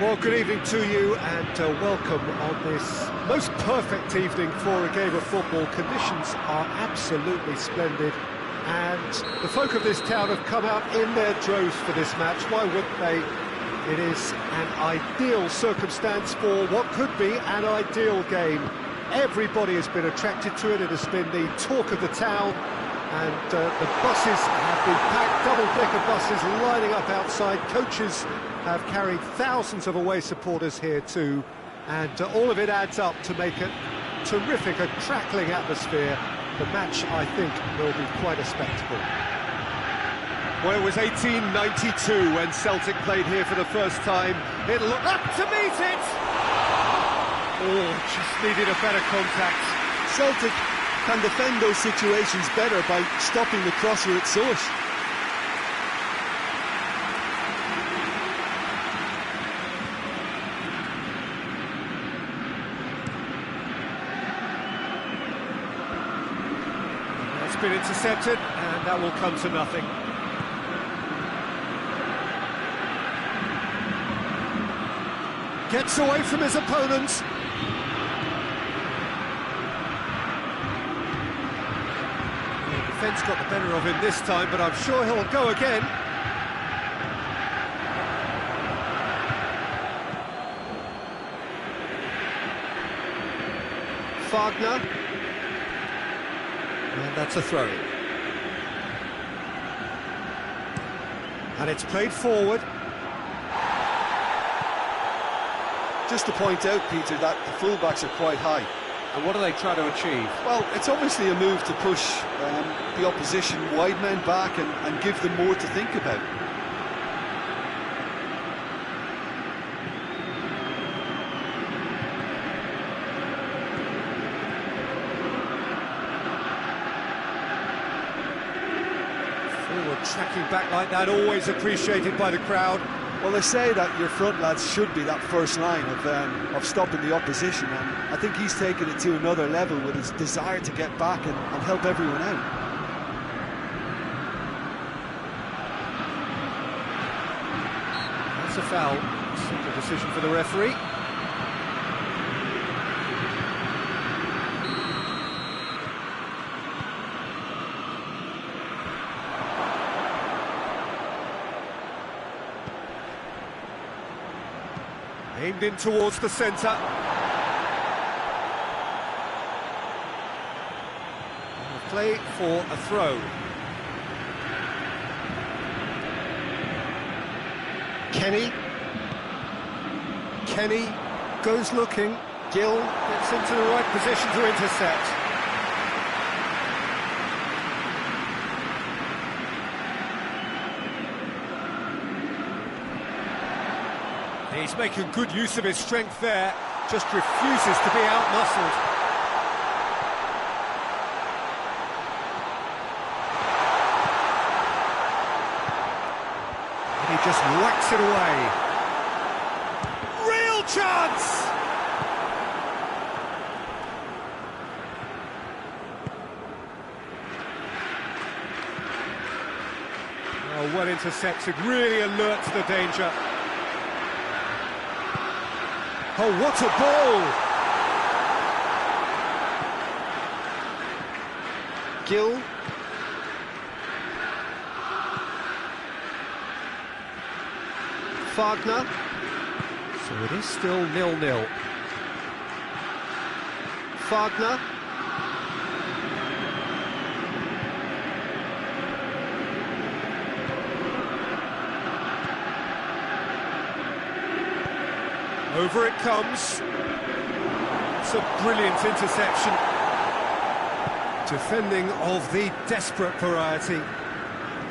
Well, good evening to you and welcome on this most perfect evening for a game of football. Conditions are absolutely splendid and the folk of this town have come out in their droves for this match. Why wouldn't they? It is an ideal circumstance for what could be an ideal game. Everybody has been attracted to it. It has been the talk of the town, and the buses have been packed, double-decker buses lining up outside. Coaches have carried thousands of away supporters here too, and all of it adds up to make it terrific, a crackling atmosphere. The match, I think, will be quite a spectacle. Well, it was 1892 when Celtic played here for the first time. It looked up to meet it! Oh, just needed a better contact. Celtic can defend those situations better by stopping the crosser at source. It's been intercepted, and that will come to nothing. Gets away from his opponents. The defence got the better of him this time, but I'm sure he'll go again. Wagner. And that's a throw-in. And it's played forward. Just to point out, Peter, that the fullbacks are quite high. And what are they trying to achieve? Well, it's obviously a move to push the opposition wide men back and give them more to think about. Forward tracking back like that, always appreciated by the crowd. Well, they say that your front lads should be that first line of stopping the opposition, and I think he's taken it to another level with his desire to get back and help everyone out. That's a foul. Simple decision for the referee. Aimed in towards the centre. Play for a throw. Kenny goes looking. Gill gets into the right position to intercept. He's making good use of his strength there, just refuses to be out-muscled. And he just whacks it away. Real chance! Oh, well intercepted, really alert to the danger. Oh, what a ball! Gill. Wagner. So it is still 0-0. Wagner. Over it comes. It's a brilliant interception. Defending of the desperate variety.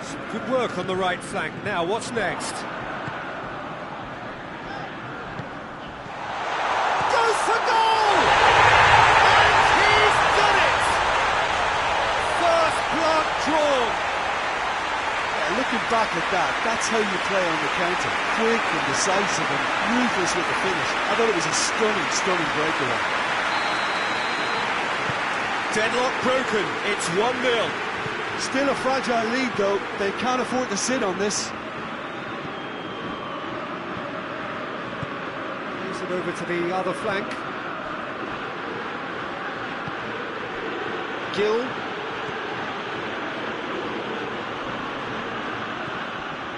Some good work on the right flank. Now, what's next? Goes for goal! And he's done it! First blood drawn. Looking back at that, that's how you play on the counter. Quick and decisive and ruthless with the finish. I thought it was a stunning breakaway. Deadlock broken, it's 1-0. Still a fragile lead though, they can't afford to sit on this. Played over to the other flank. Gill.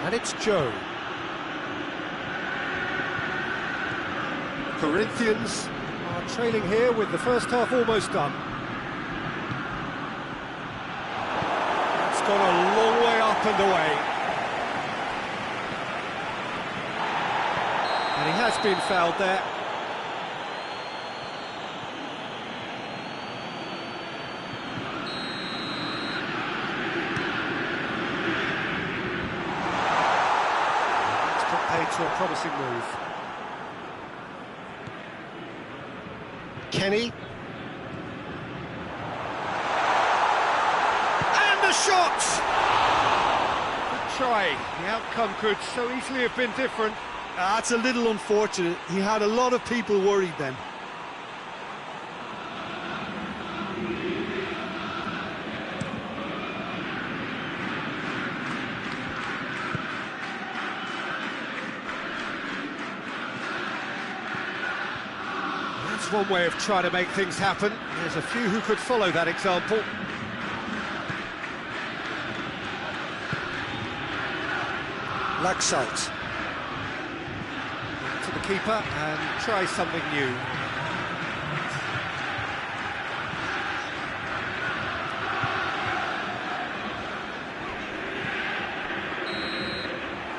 And it's Joe. Corinthians are trailing here with the first half almost done. It's gone a long way up and away. And he has been fouled there. It's put paid to a promising move. Kenny. And the shot! Good try. The outcome could so easily have been different. That's a little unfortunate. He had a lot of people worried then. That's one way of trying to make things happen. There's a few who could follow that example. Laxalt. To the keeper and try something new.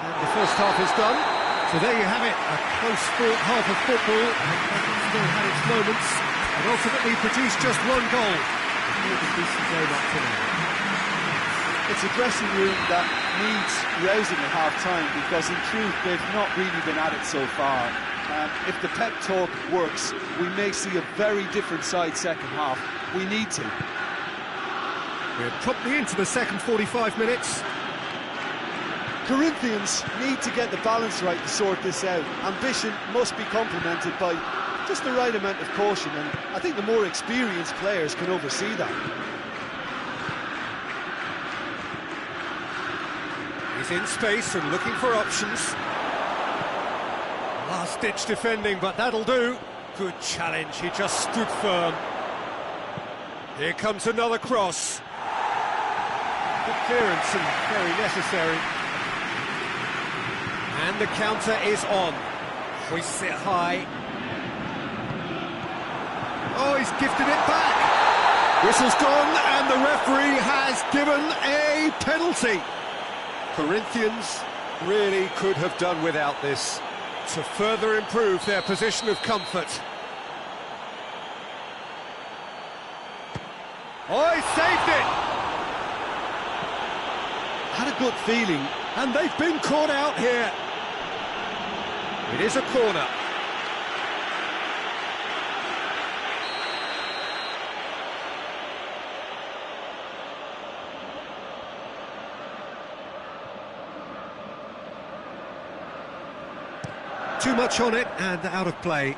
And the first half is done. So there you have it, a close-fought half of football, and still had its moments, and ultimately produced just one goal. A decent game up to now. It's a dressing room that needs rousing at half-time, because in truth they've not really been at it so far. If the pep talk works, we may see a very different side second half. We need to. We're promptly into the second 45 minutes. Corinthians need to get the balance right to sort this out. Ambition must be complemented by just the right amount of caution, and I think the more experienced players can oversee that. He's in space and looking for options. Last-ditch defending, but that'll do. Good challenge, he just stood firm. Here comes another cross. Good clearance and very necessary. And the counter is on. Hoists it high. Oh, he's gifted it back. Whistle's gone, and the referee has given a penalty. Corinthians really could have done without this to further improve their position of comfort. Oh, he saved it! Had a good feeling, And they've been caught out here. It is a corner. Too much on it and out of play.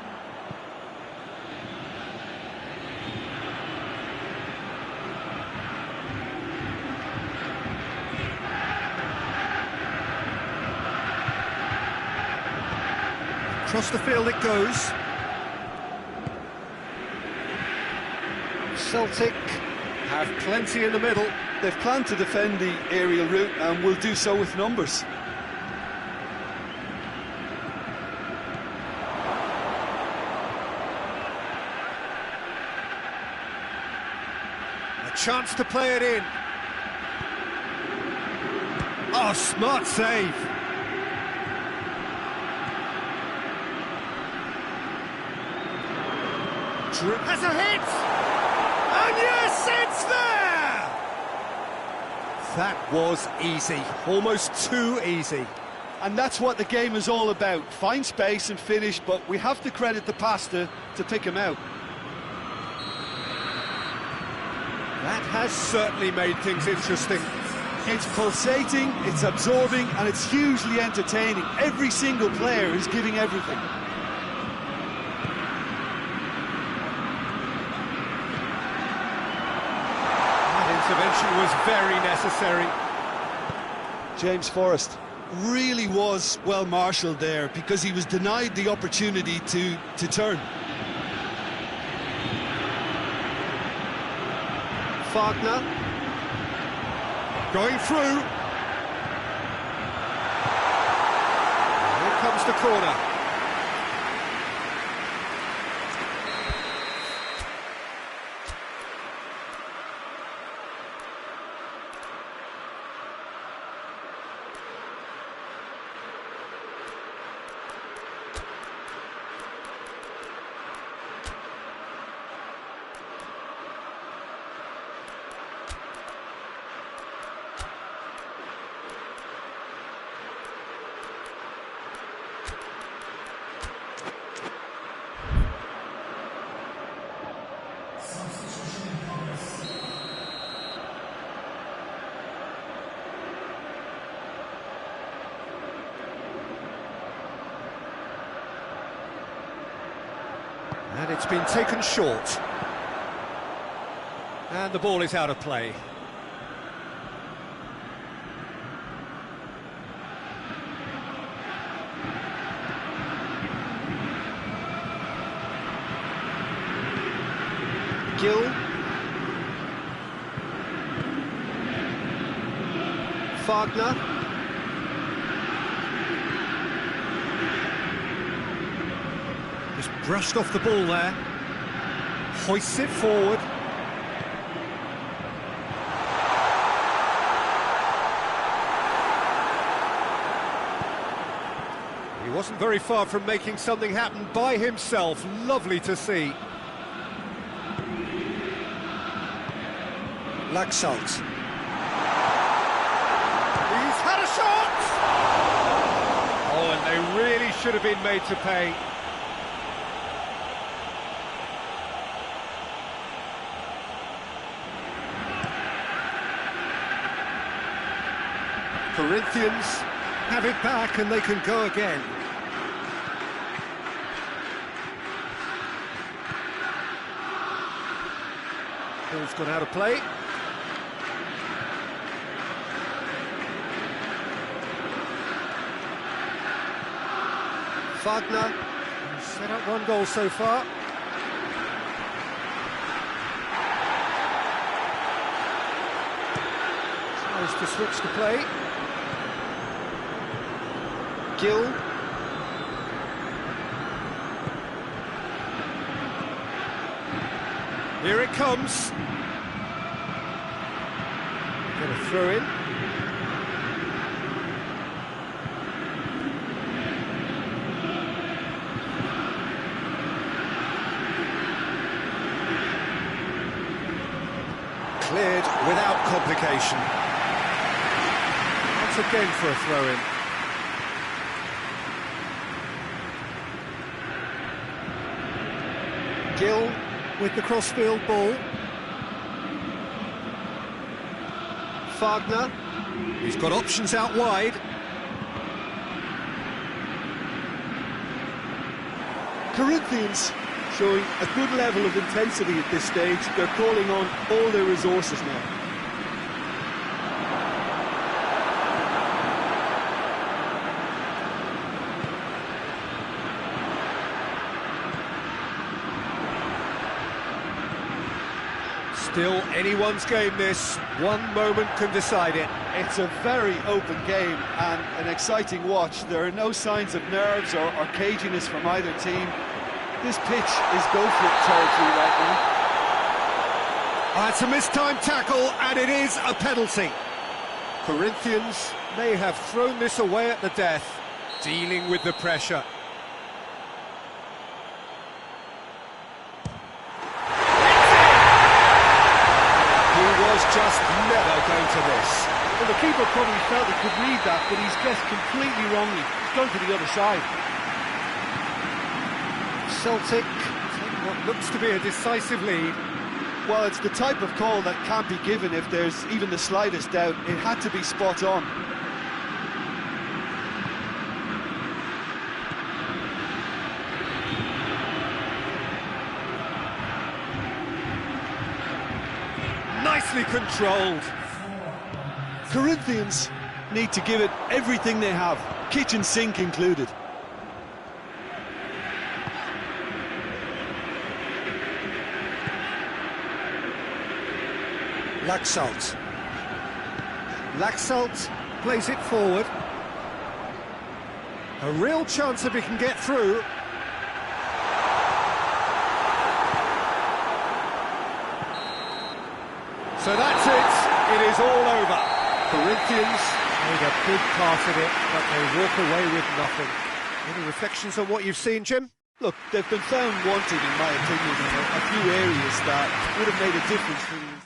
Across the field it goes. Celtic have plenty in the middle. They've planned to defend the aerial route and will do so with numbers. A chance to play it in. Oh, smart save. Has a hit! And yes, it's there! That was easy, almost too easy. And that's what the game is all about. Find space and finish, but we have to credit the pastor to pick him out. That has certainly made things interesting. It's pulsating, it's absorbing, and it's hugely entertaining. Every single player is giving everything. Intervention was very necessary. James Forrest. really was well marshalled there, because he was denied the opportunity to turn. Wagner going through. Here comes the corner. And it's been taken short. And the ball is out of play. Gill. Wagner. Just brushed off the ball there. Hoists it forward. He wasn't very far from making something happen by himself. Lovely to see. Laxalt. He's had a shot! Oh, and they really should have been made to pay. Corinthians have it back and they can go again. Ball's gone out of play. Wagner has set up one goal so far. Tries to switch the play. Gill. Here it comes. Get a throw in. Cleared without complication. Once again for a throw-in. Gill with the crossfield ball. Wagner. He's got options out wide. Corinthians showing a good level of intensity at this stage. They're calling on all their resources now. Still anyone's game this. One moment can decide it. It's a very open game and an exciting watch. There are no signs of nerves or caginess from either team. This pitch is go-for-it territory right now. It's a mistimed tackle, and it is a penalty. Corinthians may have thrown this away at the death, dealing with the pressure. He was just never going to miss. Well, the keeper probably felt he could read that, but he's guessed completely wrongly. He's gone to the other side. Celtic take what looks to be a decisive lead. Well, it's the type of call that can't be given if there's even the slightest doubt. It had to be spot on. Nicely controlled. Corinthians need to give it everything they have, kitchen sink included. Laxalt plays it forward. A real chance if he can get through. So that's it. It is all over. Corinthians made a big part of it, but they walk away with nothing. Any reflections on what you've seen, Jim? Look, they've been found wanting, in my opinion, in a few areas that would have made a difference for them.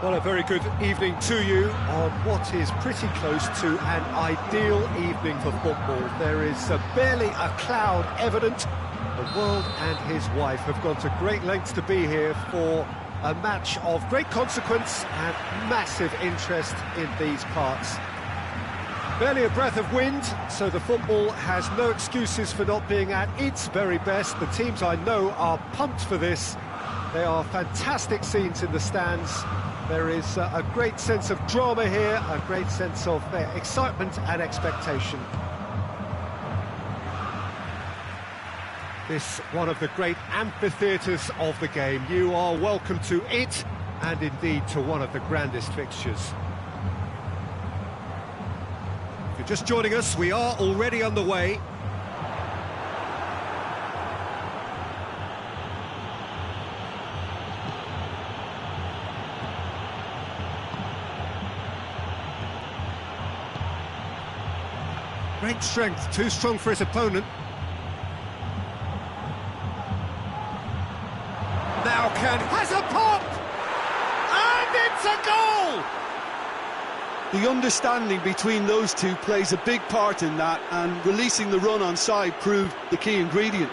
Well, a very good evening to you on what is pretty close to an ideal evening for football. There is barely a cloud evident. The world and his wife have gone to great lengths to be here for a match of great consequence and massive interest in these parts. Barely a breath of wind, so the football has no excuses for not being at its very best. The teams I know are pumped for this. There are fantastic scenes in the stands. There is a great sense of drama here, a great sense of excitement and expectation. This one of the great amphitheatres of the game. You are welcome to it, and indeed to one of the grandest fixtures. If you're just joining us, we are already underway. Great strength, too strong for his opponent. Now has a pop! And it's a goal! The understanding between those two plays a big part in that, and releasing the run on side proved the key ingredient.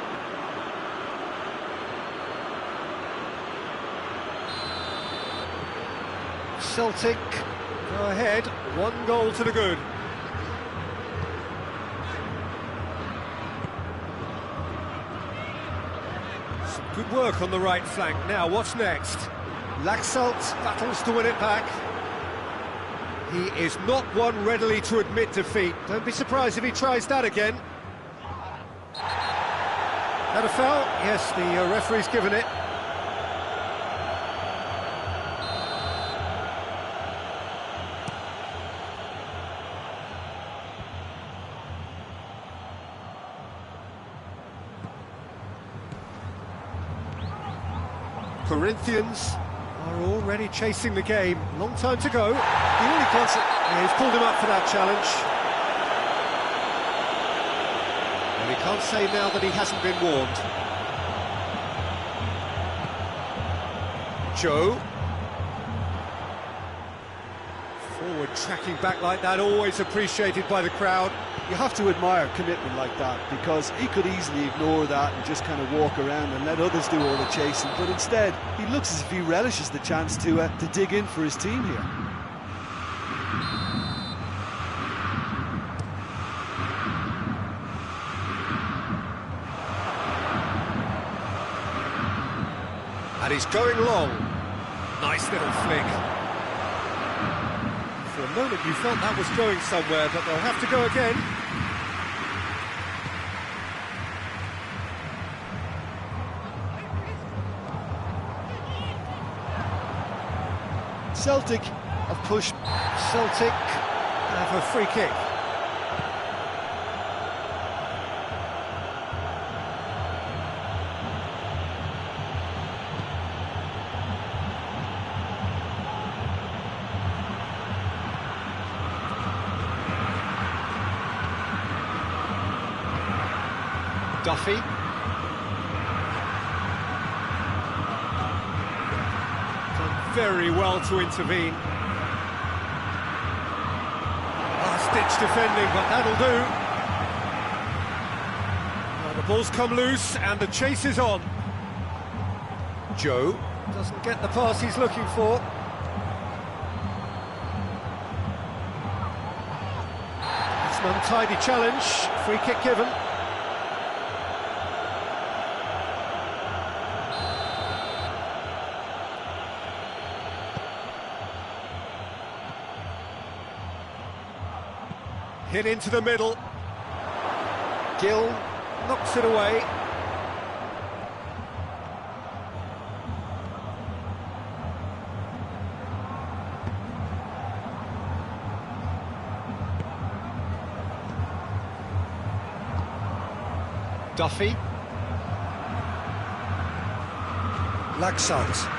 Celtic go ahead, 1 goal to the good. Some good work on the right flank. Now, what's next? Laxalt battles to win it back. He is not one readily to admit defeat. Don't be surprised if he tries that again. That a foul? Yes, the referee's given it. Corinthians are already chasing the game. Long time to go. The only concert... Yeah, he's pulled him up for that challenge. And he can't say now that he hasn't been warned. Joe. Forward tracking back like that, always appreciated by the crowd. You have to admire commitment like that, because he could easily ignore that and just kind of walk around and let others do all the chasing, but instead he looks as if he relishes the chance to dig in for his team here. And he's going long. Nice little flick. For a moment you felt that was going somewhere, but they'll have to go again. Celtic have pushed. Celtic have a free kick. Duffy. Done very well to intervene. Last-ditch defending, but that'll do. Well, the ball's come loose and the chase is on. Joe doesn't get the pass he's looking for. It's an untidy challenge. Free kick given. Hit into the middle. Gill knocks it away. Duffy. Laxalt.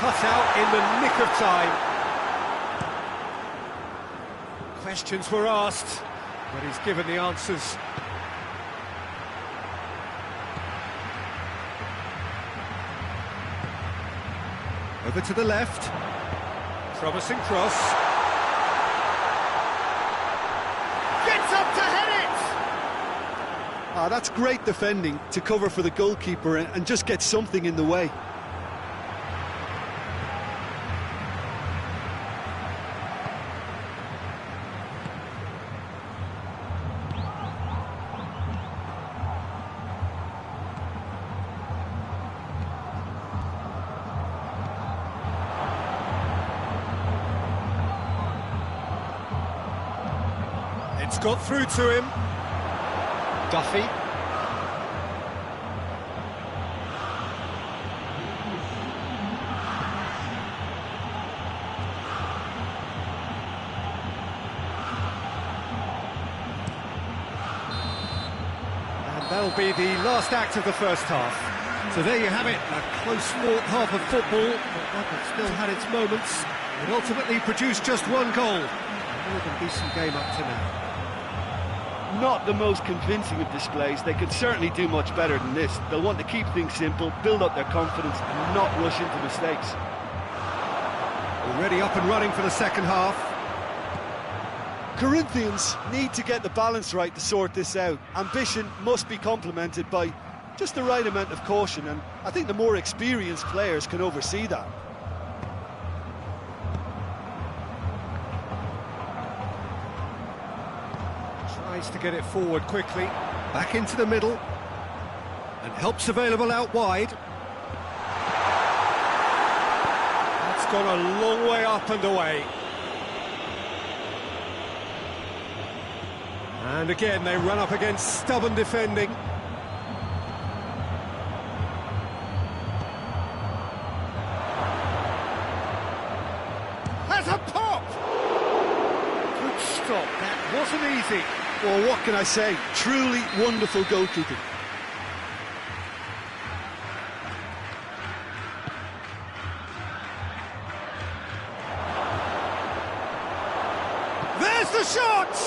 Cut out in the nick of time. Questions were asked, but he's given the answers. Over to the left. Promising cross. Gets up to head it! Ah, that's great defending to cover for the goalkeeper and just get something in the way. It's got through to him. Duffy. And that'll be the last act of the first half. So there you have it, a close-fought half of football, but one that still had its moments. It ultimately produced just one goal. More than decent game up to now. Not the most convincing of displays. They could certainly do much better than this. They'll want to keep things simple, build up their confidence and not rush into mistakes. Already up and running for the second half. Corinthians need to get the balance right to sort this out. Ambition must be complemented by just the right amount of caution, and I think the more experienced players can oversee that. Tries to get it forward quickly, back into the middle, and help's available out wide. That's gone a long way up and away. And again, they run up against stubborn defending. Has a pop! Good stop, that wasn't easy. Well, what can I say? Truly wonderful goalkeeping. There's the shot!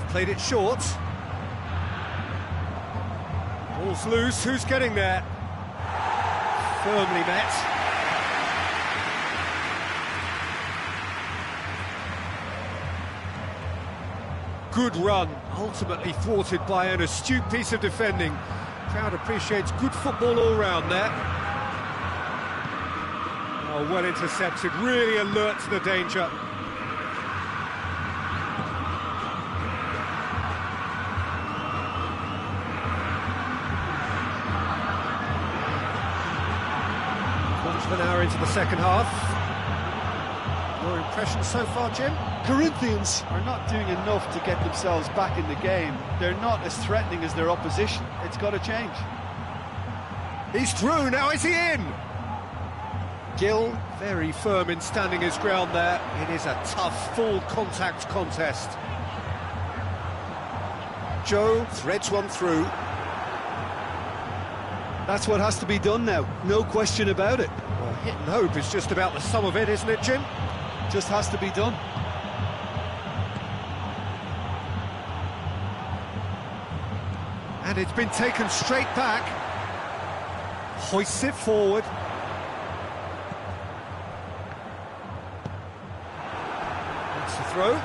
Played it short. Ball's loose, who's getting there? Firmly met. Good run, ultimately thwarted by an astute piece of defending. Crowd appreciates good football all round there. Oh, well intercepted, really alert to the danger. An hour into the second half. Your impressions so far, Jim? Corinthians are not doing enough to get themselves back in the game. They're not as threatening as their opposition. It's got to change. He's through, now is he in? Gill, very firm in standing his ground there. It is a tough, full contact contest. Joe threads one through. That's what has to be done now, no question about it. Well, hit and hope is just about the sum of it, isn't it, Jim? Just has to be done. And it's been taken straight back. Hoists it forward. That's the throw.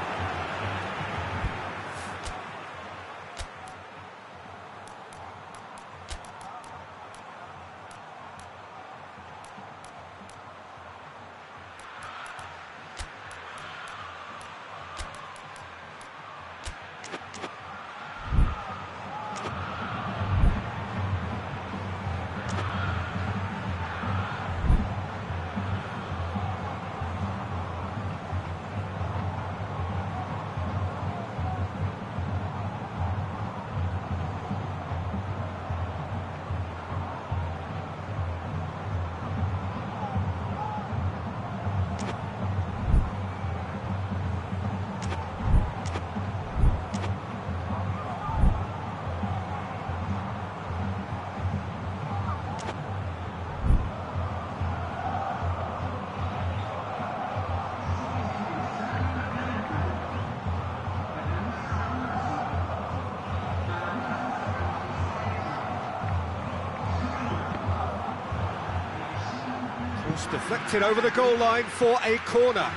It's deflected over the goal line for a corner.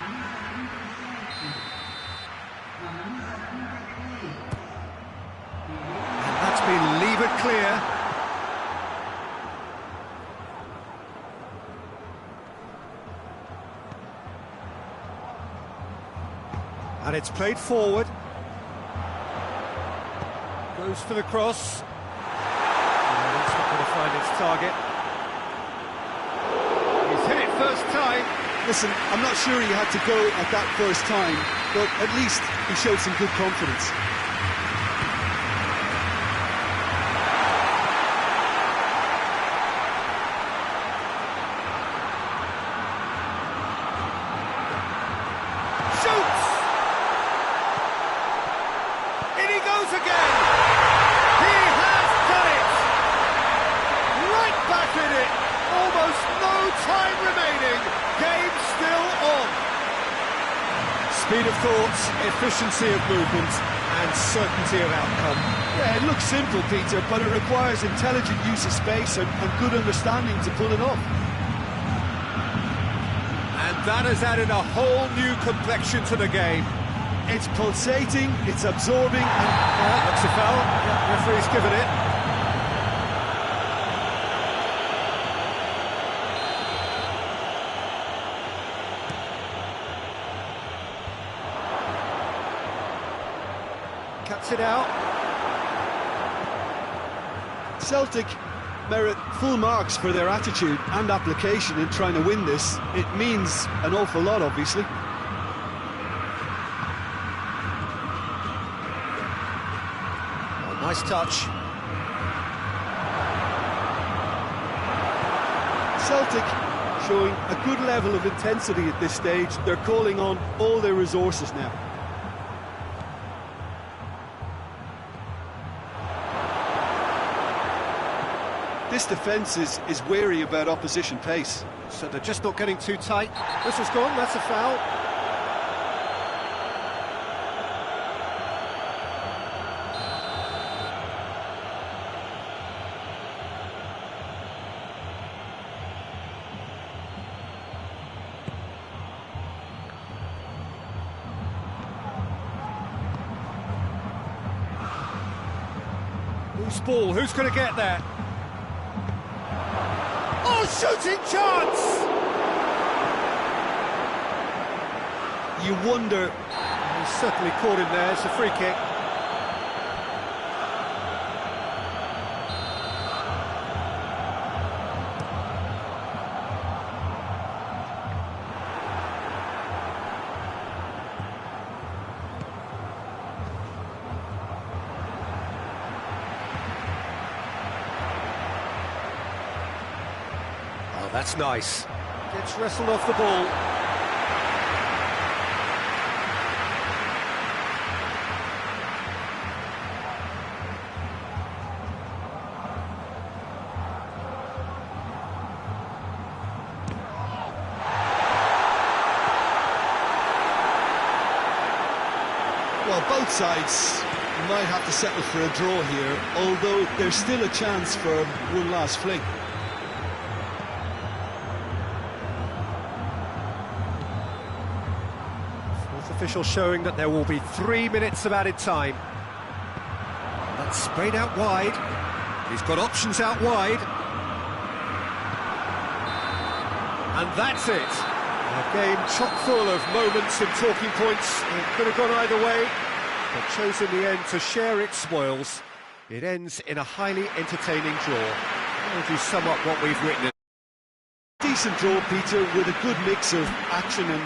And that's been levered clear. And it's played forward. Goes for the cross. And it's not going to find its target. He's hit it first time. Listen, I'm not sure he had to go at that first time, but at least he showed some good confidence. Shoots! In he goes again! He has done it! Right back in it! Almost no time remaining. Game still on. Speed of thought, efficiency of movement, and certainty of outcome. Yeah, it looks simple, Peter, but it requires intelligent use of space and good understanding to pull it off. And that has added a whole new complexion to the game. It's pulsating, it's absorbing, and... That's a foul. Yeah, referee's given it. Cuts it out. Celtic merit full marks for their attitude and application in trying to win this. It means an awful lot, obviously. Oh, nice touch. Celtic showing a good level of intensity at this stage. They're calling on all their resources now. This defence is wary about opposition pace. So they're just not getting too tight. Whistle's gone, that's a foul. Loose ball, who's going to get there? Oh, shooting chance! You wonder... He's certainly caught him there, it's a free kick. Oh, that's nice. Gets wrestled off the ball. Well, both sides might have to settle for a draw here, although there's still a chance for one last fling. Fourth official showing that there will be 3 minutes of added time. That's sprayed out wide. He's got options out wide. And that's it. A game chock full of moments and talking points. It could have gone either way, but chose in the end to share its spoils. It ends in a highly entertaining draw. How would you sum up what we've witnessed? Decent draw, Peter, with a good mix of action and